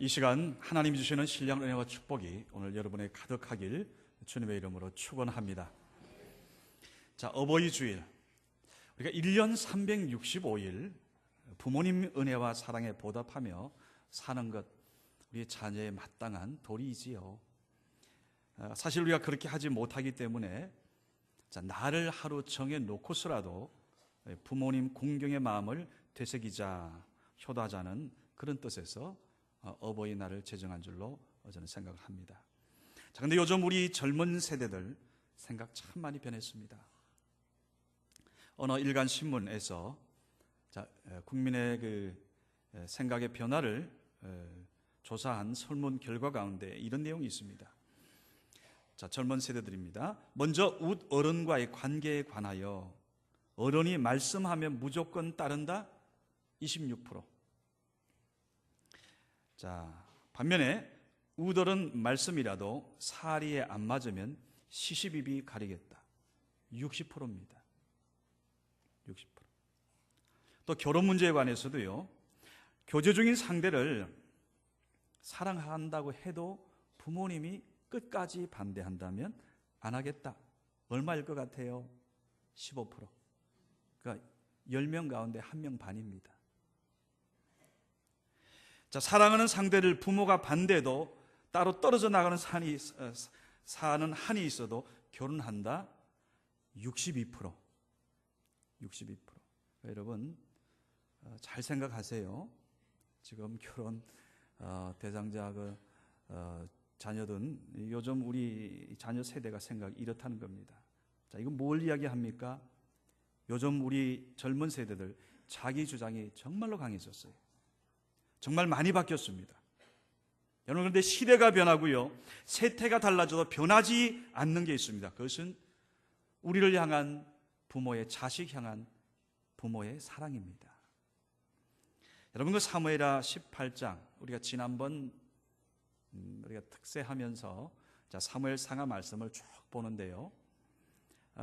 이 시간 하나님이 주시는 신령 은혜와 축복이 오늘 여러분의 가득하길 주님의 이름으로 축원합니다. 자, 어버이 주일, 우리가 1년 365일 부모님 은혜와 사랑에 보답하며 사는 것, 우리의 자녀에 마땅한 도리이지요. 사실 우리가 그렇게 하지 못하기 때문에 나를 하루 정해놓고서라도 부모님 공경의 마음을 되새기자, 효도하자는 그런 뜻에서 어버이날을 제정한 줄로 저는 생각을 합니다. 자, 근데 요즘 우리 젊은 세대들 생각 참 많이 변했습니다. 어느 일간 신문에서 국민의 그 생각의 변화를 조사한 설문 결과 가운데 이런 내용이 있습니다. 자, 젊은 세대들입니다. 먼저 웃 어른과의 관계에 관하여 어른이 말씀하면 무조건 따른다 26%. 자, 반면에 웃어른 말씀이라도 사리에 안 맞으면 시시비비 가리겠다 60%입니다. 60%. 또 결혼 문제에 관해서도요, 교제 중인 상대를 사랑한다고 해도 부모님이 끝까지 반대한다면 안 하겠다. 얼마일 것 같아요? 15%. 그러니까 10명 가운데 1명 반입니다. 자, 사랑하는 상대를 부모가 반대해도 따로 떨어져 나가는 사는 한이 있어도 결혼한다 62%. 62%. 여러분 잘 생각하세요. 지금 결혼 대상자 자녀든 요즘 우리 자녀 세대가 생각이 이렇다는 겁니다. 자, 이건 뭘 이야기합니까? 요즘 우리 젊은 세대들 자기 주장이 정말로 강해졌어요. 정말 많이 바뀌었습니다. 여러분, 그런데 시대가 변하고요, 세태가 달라져도 변하지 않는 게 있습니다. 그것은 우리를 향한 부모의, 자식 향한 부모의 사랑입니다. 여러분, 그 사무엘하 18장 우리가 지난번 우리가 특세하면서 사무엘 상하 말씀을 쭉 보는데요,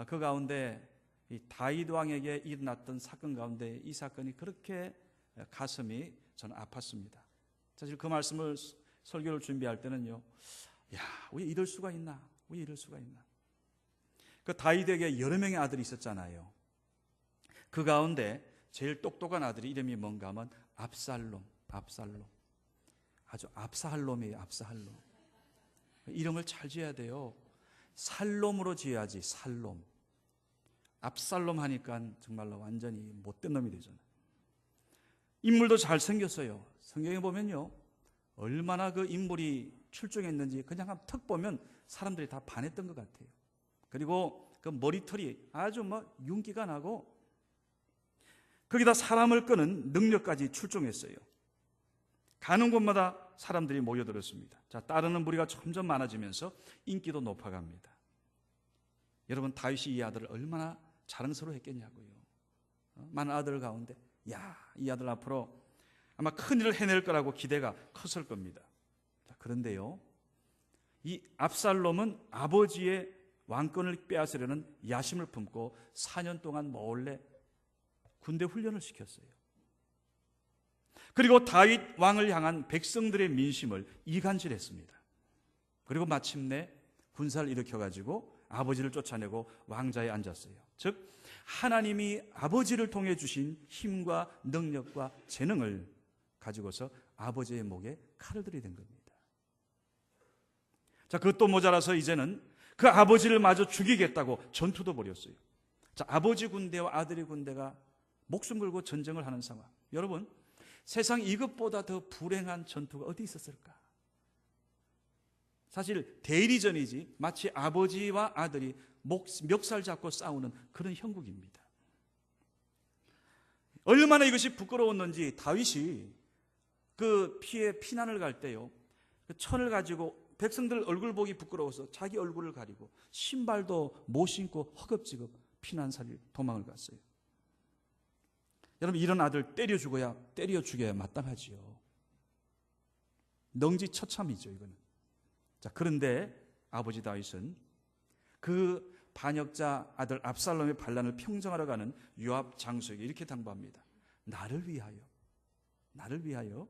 그 가운데 이 다윗 왕에게 일어났던 사건 가운데 이 사건이 그렇게 가슴이 저는 아팠습니다. 사실 그 말씀을 설교를 준비할 때는요, 왜 이럴 수가 있나? 왜 이럴 수가 있나? 그 다윗에게 여러 명의 아들이 있었잖아요. 그 가운데 제일 똑똑한 아들이 이름이 뭔가 하면 압살롬. 아주 압사할롬이에요. 압사할롬. 이름을 잘 지어야 돼요. 살롬으로 지어야지. 살롬. 압살롬 하니까 정말로 완전히 못된 놈이 되잖아요. 인물도 잘생겼어요. 성경에 보면요, 얼마나 그 인물이 출중했는지 그냥 한번 턱 보면 사람들이 다 반했던 것 같아요. 그리고 그 머리털이 아주 윤기가 나고 거기다 사람을 끄는 능력까지 출중했어요. 가는 곳마다 사람들이 모여들었습니다. 자, 따르는 무리가 점점 많아지면서 인기도 높아갑니다. 여러분, 다윗이 이 아들을 얼마나 자랑스러워했겠냐고요. 많은 아들 가운데 이 아들 앞으로 아마 큰일을 해낼 거라고 기대가 컸을 겁니다. 자, 그런데요, 이 압살롬은 아버지의 왕권을 빼앗으려는 야심을 품고 4년 동안 몰래 군대 훈련을 시켰어요. 그리고 다윗 왕을 향한 백성들의 민심을 이간질했습니다. 그리고 마침내 군사를 일으켜가지고 아버지를 쫓아내고 왕좌에 앉았어요. 즉, 하나님이 아버지를 통해 주신 힘과 능력과 재능을 가지고서 아버지의 목에 칼을 들이댄 겁니다. 자, 그것도 모자라서 이제는 그 아버지를 마저 죽이겠다고 전투도 벌였어요. 자, 아버지 군대와 아들의 군대가 목숨 걸고 전쟁을 하는 상황. 여러분, 세상 이것보다 더 불행한 전투가 어디 있었을까? 사실 대리전이지 마치 아버지와 아들이 멱살 잡고 싸우는 그런 형국입니다. 얼마나 이것이 부끄러웠는지 다윗이 그 피해 피난을 갈 때요, 그 천을 가지고 백성들 얼굴 보기 부끄러워서 자기 얼굴을 가리고 신발도 못 신고 허겁지겁 피난살이 도망을 갔어요. 여러분, 이런 아들 때려 죽어야 마땅하지요. 능지처참이죠, 이거는. 자, 그런데 아버지 다윗은 그 반역자 아들 압살롬의 반란을 평정하러 가는 요압 장수에게 이렇게 당부합니다. 나를 위하여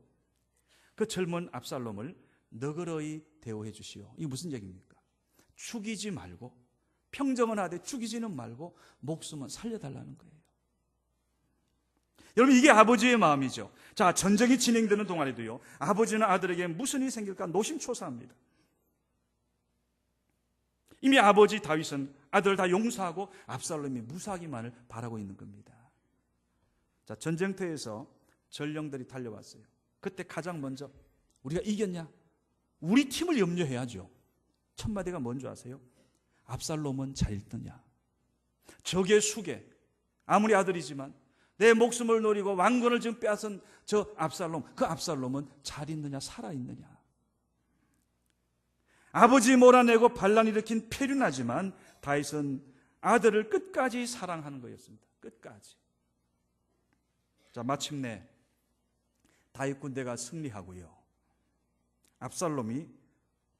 그 젊은 압살롬을 너그러이 대우해 주시오. 이게 무슨 얘기입니까? 죽이지 말고, 평정은 하되 죽이지는 말고 목숨은 살려달라는 거예요. 여러분, 이게 아버지의 마음이죠. 자, 전쟁이 진행되는 동안에도요, 아버지는 아들에게 무슨 일이 생길까 노심초사합니다. 이미 아버지 다윗은 아들 다 용서하고 압살롬이 무사하기만을 바라고 있는 겁니다. 자, 전쟁터에서 전령들이 달려왔어요. 그때 가장 먼저 우리가 이겼냐? 우리 팀을 염려해야죠. 첫 마디가 뭔지 아세요? 압살롬은 잘 있느냐? 적의 수계, 아무리 아들이지만 내 목숨을 노리고 왕권을 지금 빼앗은 저 압살롬, 그 압살롬은 잘 있느냐, 살아있느냐? 아버지 몰아내고 반란 일으킨 페륜하지만 다윗은 아들을 끝까지 사랑하는 거였습니다. 끝까지. 자, 마침내 다윗 군대가 승리하고요, 압살롬이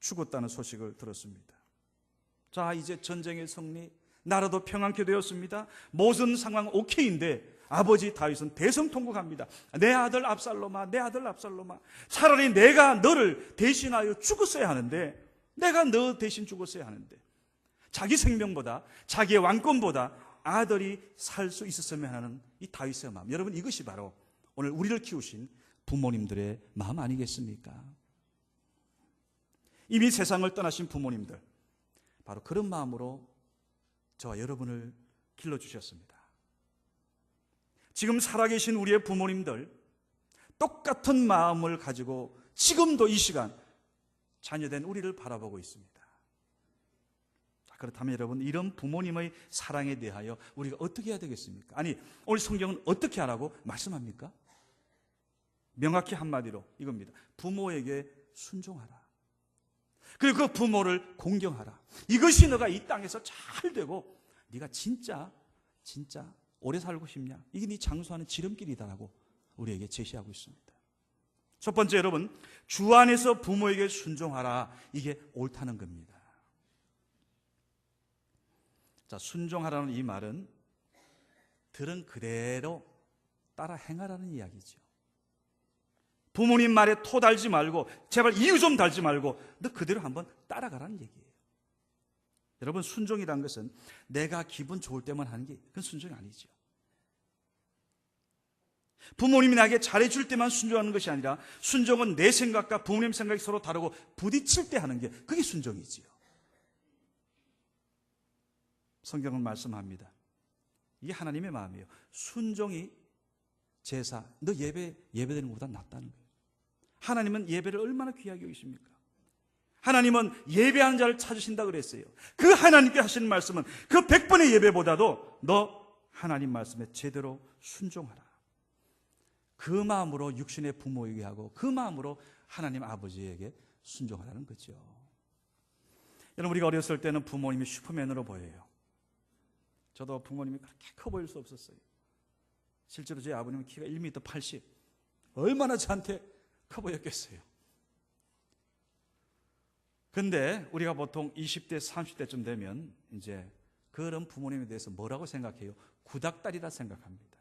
죽었다는 소식을 들었습니다. 자, 이제 전쟁의 승리, 나라도 평안케 되었습니다. 모든 상황 오케이인데 아버지 다윗은 대성통곡합니다. 내 아들 압살롬아, 내 아들 압살롬아, 차라리 내가 너를 대신하여 죽었어야 하는데, 내가 너 대신 죽었어야 하는데, 자기 생명보다, 자기의 왕권보다 아들이 살 수 있었으면 하는 이 다윗의 마음. 여러분, 이것이 바로 오늘 우리를 키우신 부모님들의 마음 아니겠습니까? 이미 세상을 떠나신 부모님들, 바로 그런 마음으로 저와 여러분을 길러주셨습니다. 지금 살아계신 우리의 부모님들, 똑같은 마음을 가지고 지금도 이 시간 자녀된 우리를 바라보고 있습니다. 자, 그렇다면 여러분, 이런 부모님의 사랑에 대하여 우리가 어떻게 해야 되겠습니까? 아니, 오늘 성경은 어떻게 하라고 말씀합니까? 명확히 한마디로 이겁니다. 부모에게 순종하라. 그리고 그 부모를 공경하라. 이것이 너가 이 땅에서 잘 되고 네가 진짜 오래 살고 싶냐? 이게 네 장수하는 지름길이다라고 우리에게 제시하고 있습니다. 첫 번째, 여러분, 주 안에서 부모에게 순종하라. 이게 옳다는 겁니다. 자, 순종하라는 이 말은 들은 그대로 따라 행하라는 이야기죠. 부모님 말에 토 달지 말고, 제발 이유 좀 달지 말고 너 그대로 한번 따라가라는 얘기예요. 여러분, 순종이란 것은 내가 기분 좋을 때만 하는 게 그건 순종이 아니죠. 부모님이 나에게 잘해줄 때만 순종하는 것이 아니라, 순종은 내 생각과 부모님 생각이 서로 다르고 부딪힐 때 하는 게, 그게 순종이지요. 성경은 말씀합니다. 이게 하나님의 마음이에요. 순종이 제사, 너 예배드리는 것보다 낫다는 거예요. 하나님은 예배를 얼마나 귀하게 여기십니까? 하나님은 예배하는 자를 찾으신다 그랬어요. 그 하나님께 하시는 말씀은 그 100번의 예배보다도 너 하나님 말씀에 제대로 순종하라. 그 마음으로 육신의 부모에게 하고, 그 마음으로 하나님 아버지에게 순종하라는 거죠. 여러분, 우리가 어렸을 때는 부모님이 슈퍼맨으로 보여요. 저도 부모님이 그렇게 커 보일 수 없었어요. 실제로 제 아버님은 키가 1m 80. 얼마나 저한테 커 보였겠어요. 근데 우리가 보통 20대, 30대쯤 되면 이제 그런 부모님에 대해서 뭐라고 생각해요? 구닥다리라 생각합니다.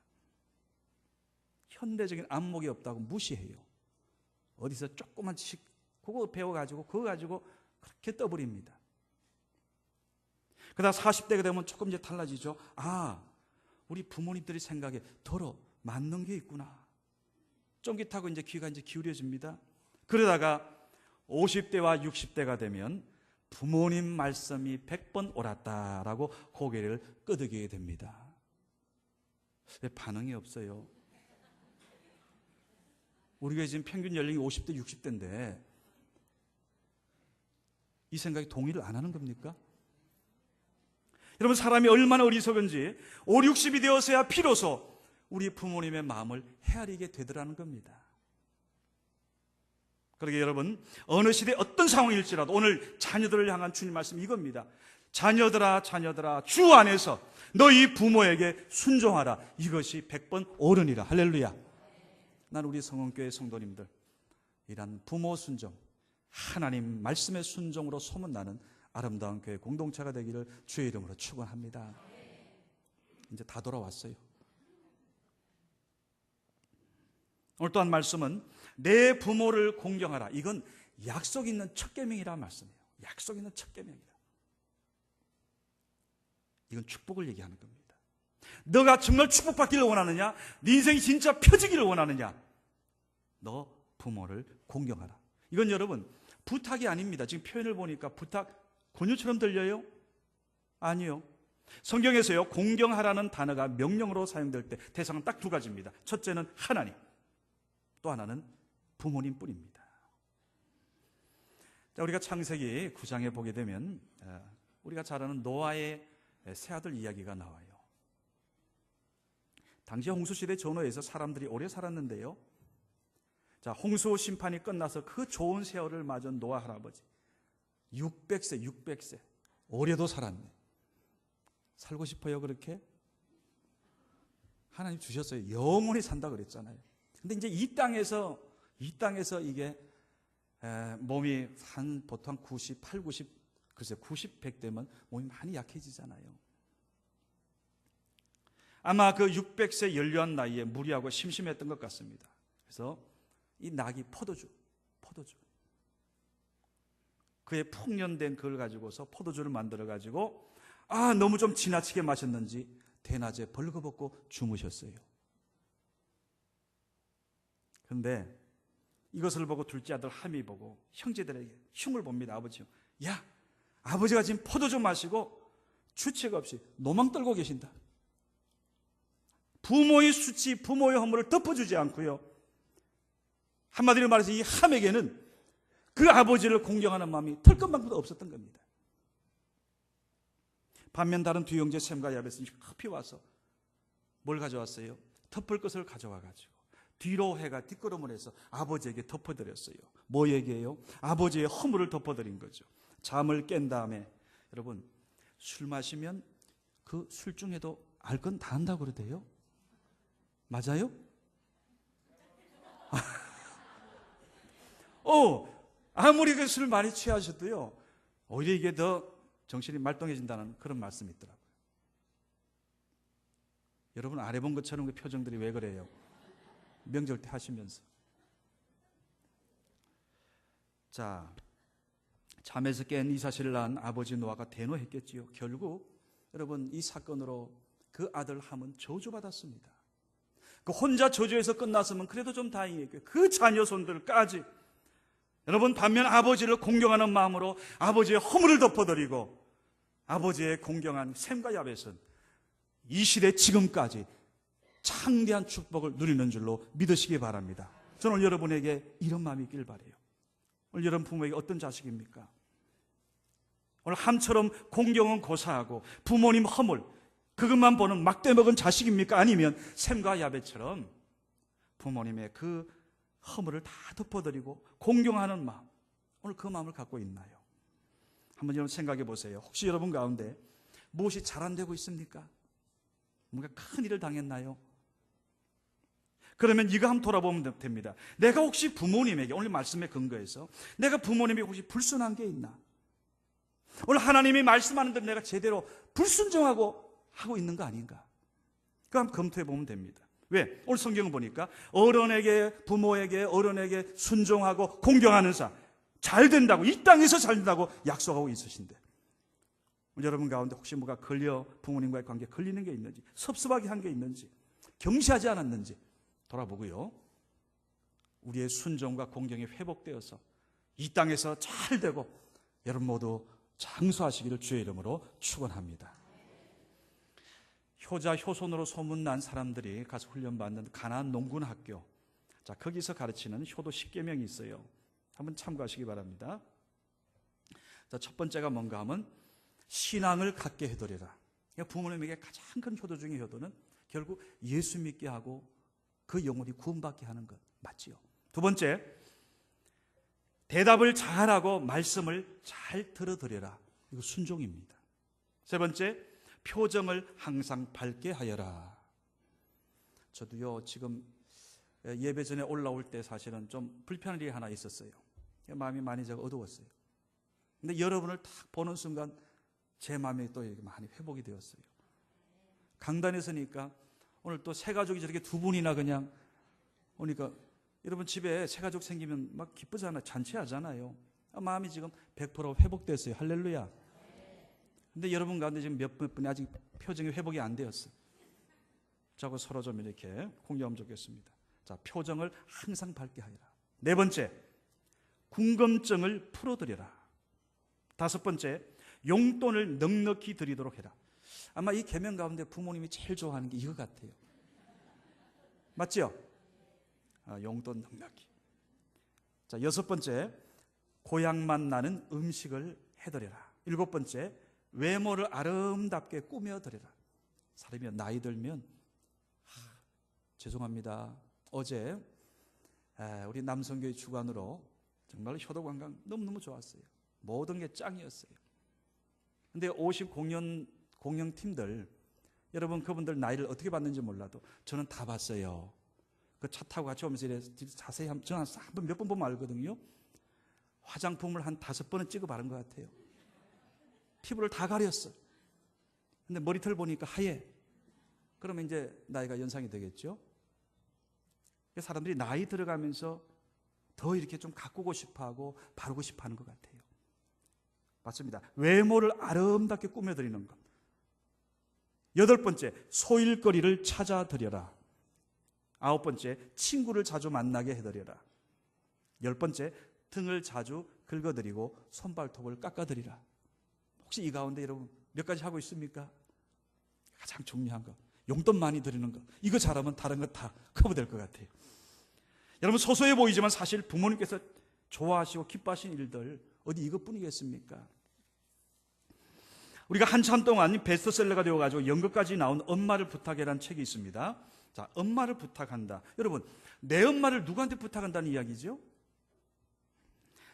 현대적인 안목이 없다고 무시해요. 어디서 조그만씩 그거 배워가지고 그거 가지고 그렇게 떠버립니다. 그러다 40대가 되면 조금 이제 달라지죠. 아, 우리 부모님들이 생각에 더러 맞는 게 있구나. 쫑깃하고 이제 귀가 이제 기울여집니다. 그러다가 50대와 60대가 되면 부모님 말씀이 100번 옳았다라고 고개를 끄덕이게 됩니다. 왜 반응이 없어요? 우리가 지금 평균 연령이 50대, 60대인데 이 생각에 동의를 안 하는 겁니까? 여러분, 사람이 얼마나 어리석은지 5, 60이 되어서야 비로소 우리 부모님의 마음을 헤아리게 되더라는 겁니다. 그러게 여러분, 어느 시대 어떤 상황일지라도 오늘 자녀들을 향한 주님 말씀 이겁니다. 자녀들아, 자녀들아, 주 안에서 너희 부모에게 순종하라. 이것이 100번 옳으니라. 할렐루야. 난 우리 성원교회 성도님들, 이란 부모 순종, 하나님 말씀의 순종으로 소문나는 아름다운 교회 공동체가 되기를 주의 이름으로 축원합니다. 이제 다 돌아왔어요. 오늘 또 한 말씀은 내 부모를 공경하라. 이건 약속 있는 첫 계명이라는 말씀이에요. 약속 있는 첫 계명이다. 이건 축복을 얘기하는 겁니다. 너가 정말 축복받기를 원하느냐? 네 인생이 진짜 펴지기를 원하느냐? 너 부모를 공경하라. 이건 여러분 부탁이 아닙니다. 지금 표현을 보니까 부탁 권유처럼 들려요? 아니요. 성경에서요, 공경하라는 단어가 명령으로 사용될 때 대상은 딱 두 가지입니다. 첫째는 하나님, 또 하나는 부모님 뿐입니다. 자, 우리가 창세기 9장에 보게 되면 우리가 잘 아는 노아의 세 아들 이야기가 나와요. 당시 홍수시대 전후에서 사람들이 오래 살았는데요, 자, 홍수 심판이 끝나서 그 좋은 세월을 맞은 노아 할아버지 600세 올해도 살았네. 살고 싶어요 그렇게? 하나님 주셨어요. 영원히 산다 그랬잖아요. 근데 이제 이 땅에서 이게 몸이 보통 90, 100 되면 몸이 많이 약해지잖아요. 아마 그 600세 연료한 나이에 무리하고 심심했던 것 같습니다. 그래서 이 낙이 포도주 그의 풍년된 그걸 가지고서 포도주를 만들어 가지고 너무 좀 지나치게 마셨는지 대낮에 벌거벗고 주무셨어요. 그런데 이것을 보고 둘째 아들 함이 보고 형제들에게 흉을 봅니다. 아버지, 야, 아버지가 지금 포도주 마시고 주책 없이 노망 떨고 계신다. 부모의 수치, 부모의 허물을 덮어주지 않고요, 한마디로 말해서 이 함에게는 그 아버지를 공경하는 마음이 털끝만큼도 없었던 겁니다. 반면 다른 두 형제 셈과 야벳은 급히 와서 뭘 가져왔어요? 덮을 것을 가져와가지고 뒤로 해가 뒷걸음을 해서 아버지에게 덮어드렸어요. 뭐 얘기해요? 아버지의 허물을 덮어드린 거죠. 잠을 깬 다음에, 여러분 술 마시면 그 술 중에도 알 건 다 한다고 그러대요. 맞아요? 아무리 그 술 많이 취하셔도요, 오히려 이게 더 정신이 말똥해진다는 그런 말씀이 있더라고요. 여러분 안 해본 것처럼 그 표정들이 왜 그래요? 명절 때 하시면서. 자, 잠에서 깬 이 사실을 난 아버지 노아가 대노했겠지요. 결국 여러분 이 사건으로 그 아들 함은 저주받았습니다. 그 혼자 저주해서 끝났으면 그래도 좀 다행이겠고요. 그 자녀 손들까지. 여러분 반면 아버지를 공경하는 마음으로 아버지의 허물을 덮어드리고 아버지의 공경한 셈과 야벳은 이 시대 지금까지 창대한 축복을 누리는 줄로 믿으시기 바랍니다. 저는 오늘 여러분에게 이런 마음이 있길 바라요. 오늘 여러분 부모에게 어떤 자식입니까? 오늘 함처럼 공경은 고사하고 부모님 허물 그것만 보는 막대 먹은 자식입니까? 아니면 셈과 야벳처럼 부모님의 그 허물을 다 덮어드리고 공경하는 마음, 오늘 그 마음을 갖고 있나요? 한번 여러분 생각해 보세요. 혹시 여러분 가운데 무엇이 잘 안 되고 있습니까? 뭔가 큰 일을 당했나요? 그러면 이거 한번 돌아보면 됩니다. 내가 혹시 부모님에게, 오늘 말씀에 근거해서 내가 부모님에게 혹시 불순한 게 있나? 오늘 하나님이 말씀하는 대로 내가 제대로 불순종하고 하고 있는 거 아닌가? 그거 한번 검토해 보면 됩니다. 왜? 오늘 성경을 보니까 부모에게 어른에게 순종하고 공경하는 사 잘 된다고, 이 땅에서 잘 된다고 약속하고 있으신데, 여러분 가운데 혹시 뭐가 부모님과의 관계에 걸리는 게 있는지, 섭섭하게 한 게 있는지, 경시하지 않았는지 돌아보고요, 우리의 순종과 공경이 회복되어서 이 땅에서 잘 되고 여러분 모두 장수하시기를 주의 이름으로 축원합니다. 효자 효손으로 소문난 사람들이 가서 훈련받는 가나안 농군 학교, 자, 거기서 가르치는 효도 10계명이 있어요. 한번 참고하시기 바랍니다. 자, 첫 번째가 뭔가 하면 신앙을 갖게 해드리라. 부모님에게 가장 큰 효도 중의 효도는 결국 예수 믿게 하고 그 영혼이 구원받게 하는 것 맞지요? 두 번째, 대답을 잘하고 말씀을 잘 들어드려라. 이거 순종입니다. 세 번째, 표정을 항상 밝게 하여라. 저도요 지금 예배 전에 올라올 때 사실은 좀 불편한 일이 하나 있었어요. 마음이 많이 제가 어두웠어요. 근데 여러분을 딱 보는 순간 제 마음이 또 많이 회복이 되었어요. 강단에 서니까 오늘 또 새 가족이 저렇게 두 분이나 그냥 오니까 여러분 집에 새 가족 생기면 막 기쁘잖아요. 잔치하잖아요. 마음이 지금 100% 회복됐어요. 할렐루야. 근데 여러분 가운데 지금 몇 분이 아직 표정이 회복이 안 되었어요. 자고 서로 좀 이렇게 공유하면 좋겠습니다. 자, 표정을 항상 밝게 하여라. 네 번째, 궁금증을 풀어드려라. 다섯 번째, 용돈을 넉넉히 드리도록 해라. 아마 이 계명 가운데 부모님이 제일 좋아하는 게 이거 같아요. 맞죠? 용돈 넉넉히. 자, 여섯 번째, 고향만 나는 음식을 해드려라. 일곱 번째, 외모를 아름답게 꾸며드려라. 사람이 나이 들면 죄송합니다. 어제 우리 남성교회 주관으로 정말 효도관광 너무너무 좋았어요. 모든 게 짱이었어요. 근데 오신 공연팀들, 여러분 그분들 나이를 어떻게 봤는지 몰라도 저는 다 봤어요. 그 차 타고 같이 오면서 자세히 저는 한번 몇 번 보면 알거든요. 화장품을 한 5번은 찍어 바른 것 같아요. 피부를 다 가렸어. 근데 머리털 보니까 하얘. 그러면 이제 나이가 연상이 되겠죠. 사람들이 나이 들어가면서 더 이렇게 좀 가꾸고 싶어하고 바르고 싶어하는 것 같아요. 맞습니다. 외모를 아름답게 꾸며드리는 것. 여덟 번째, 소일거리를 찾아드려라. 아홉 번째, 친구를 자주 만나게 해드려라. 열 번째, 등을 자주 긁어드리고 손발톱을 깎아드리라. 혹시 이 가운데 여러분 몇 가지 하고 있습니까? 가장 중요한 거, 용돈 많이 드리는 거. 이거 잘하면 다른 거 다 커버될 것 같아요. 여러분 소소해 보이지만 사실 부모님께서 좋아하시고 기뻐하시는 일들 어디 이것뿐이겠습니까? 우리가 한참 동안 베스트셀러가 되어가지고 연극까지 나온 엄마를 부탁해라는 책이 있습니다. 자, 엄마를 부탁한다. 여러분, 내 엄마를 누구한테 부탁한다는 이야기죠?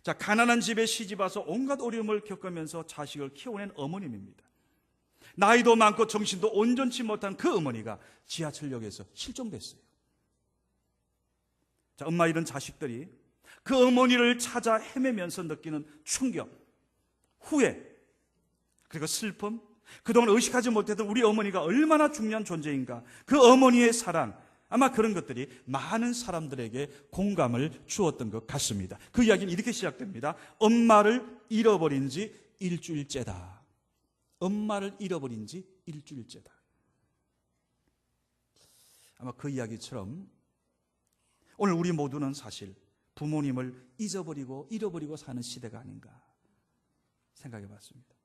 자, 가난한 집에 시집 와서 온갖 어려움을 겪으면서 자식을 키워낸 어머님입니다. 나이도 많고 정신도 온전치 못한 그 어머니가 지하철역에서 실종됐어요. 자, 엄마 이런 자식들이 그 어머니를 찾아 헤매면서 느끼는 충격, 후회, 그리고 슬픔, 그동안 의식하지 못했던 우리 어머니가 얼마나 중요한 존재인가, 그 어머니의 사랑, 아마 그런 것들이 많은 사람들에게 공감을 주었던 것 같습니다. 그 이야기는 이렇게 시작됩니다. 엄마를 잃어버린 지 일주일째다. 엄마를 잃어버린 지 일주일째다. 아마 그 이야기처럼 오늘 우리 모두는 사실 부모님을 잃어버리고 사는 시대가 아닌가 생각해 봤습니다.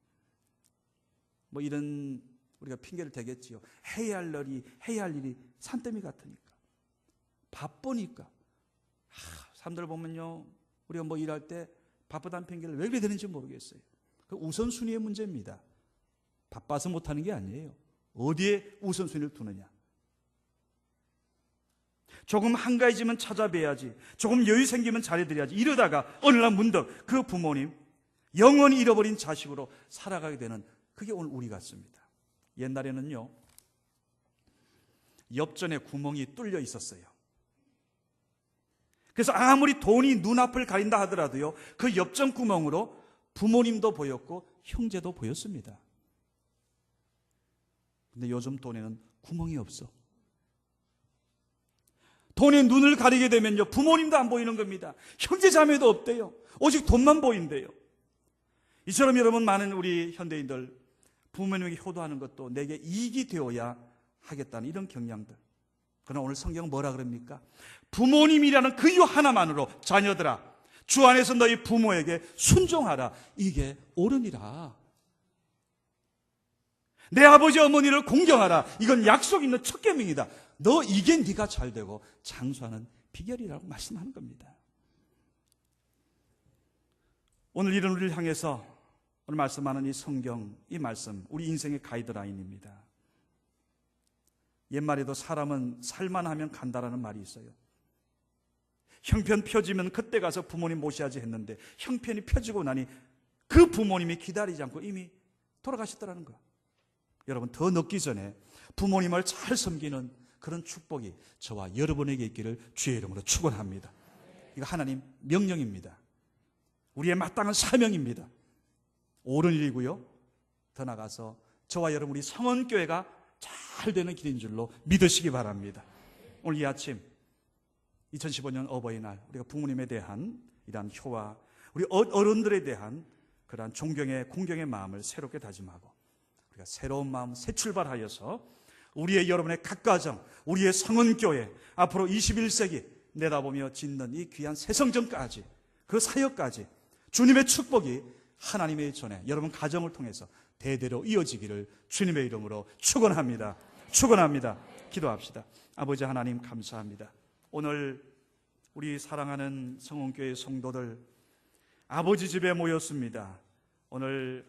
뭐 이런 우리가 핑계를 대겠지요. 해야 할 일이 산더미 같으니까. 바쁘니까. 사람들 보면요. 우리가 뭐 일할 때 바쁘다는 핑계를 왜 그래 되는지 모르겠어요. 그 우선순위의 문제입니다. 바빠서 못하는 게 아니에요. 어디에 우선순위를 두느냐. 조금 한가해지면 찾아뵈야지. 조금 여유 생기면 잘해드려야지. 이러다가 어느 날 문득 그 부모님 영원히 잃어버린 자식으로 살아가게 되는, 그게 오늘 우리 같습니다. 옛날에는요, 엽전에 구멍이 뚫려 있었어요. 그래서 아무리 돈이 눈앞을 가린다 하더라도요, 그 엽전 구멍으로 부모님도 보였고 형제도 보였습니다. 근데 요즘 돈에는 구멍이 없어. 돈에 눈을 가리게 되면요, 부모님도 안 보이는 겁니다. 형제 자매도 없대요. 오직 돈만 보인대요. 이처럼 여러분, 많은 우리 현대인들 부모님에게 효도하는 것도 내게 이익이 되어야 하겠다는 이런 경향들. 그러나 오늘 성경은 뭐라 그럽니까? 부모님이라는 그 이유 하나만으로 자녀들아, 주 안에서 너희 부모에게 순종하라. 이게 옳으니라. 내 아버지 어머니를 공경하라. 이건 약속 있는 첫 계명이다. 너 이게 네가 잘되고 장수하는 비결이라고 말씀하는 겁니다. 오늘 이런 우리를 향해서 오늘 말씀하는 이 성경, 이 말씀, 우리 인생의 가이드라인입니다. 옛말에도 사람은 살만하면 간다라는 말이 있어요. 형편 펴지면 그때 가서 부모님 모셔야지 했는데 형편이 펴지고 나니 그 부모님이 기다리지 않고 이미 돌아가셨더라는 거예요. 여러분, 더 늦기 전에 부모님을 잘 섬기는 그런 축복이 저와 여러분에게 있기를 주의 이름으로 축원합니다. 이거 하나님 명령입니다. 우리의 마땅한 사명입니다. 옳은 일이고요. 더 나가서 저와 여러분 우리 성원교회가 잘 되는 길인 줄로 믿으시기 바랍니다. 오늘 이 아침 2015년 어버이날 우리가 부모님에 대한 이러한 효와 우리 어른들에 대한 그러한 존경의 공경의 마음을 새롭게 다짐하고 우리가 새로운 마음 새 출발하여서 우리의 여러분의 각 가정, 우리의 성은교회 앞으로 21세기 내다보며 짓는 이 귀한 새성전까지 그 사역까지 주님의 축복이 하나님의 전에 여러분 가정을 통해서 대대로 이어지기를 주님의 이름으로 축원합니다. 축원합니다. 기도합시다. 아버지 하나님 감사합니다. 오늘 우리 사랑하는 성원교회 성도들 아버지 집에 모였습니다. 오늘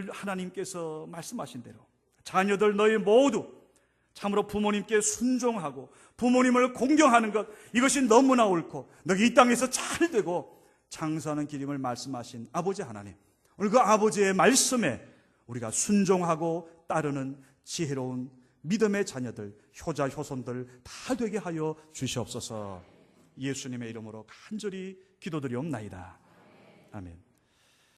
하나님께서 말씀하신 대로 자녀들 너희 모두 참으로 부모님께 순종하고 부모님을 공경하는 것 이것이 너무나 옳고 너희 이 땅에서 잘 되고 장사하는 길임을 말씀하신 아버지 하나님, 오늘 그 아버지의 말씀에 우리가 순종하고 따르는 지혜로운 믿음의 자녀들, 효자 효손들 다 되게 하여 주시옵소서. 예수님의 이름으로 간절히 기도드리옵나이다. 아멘.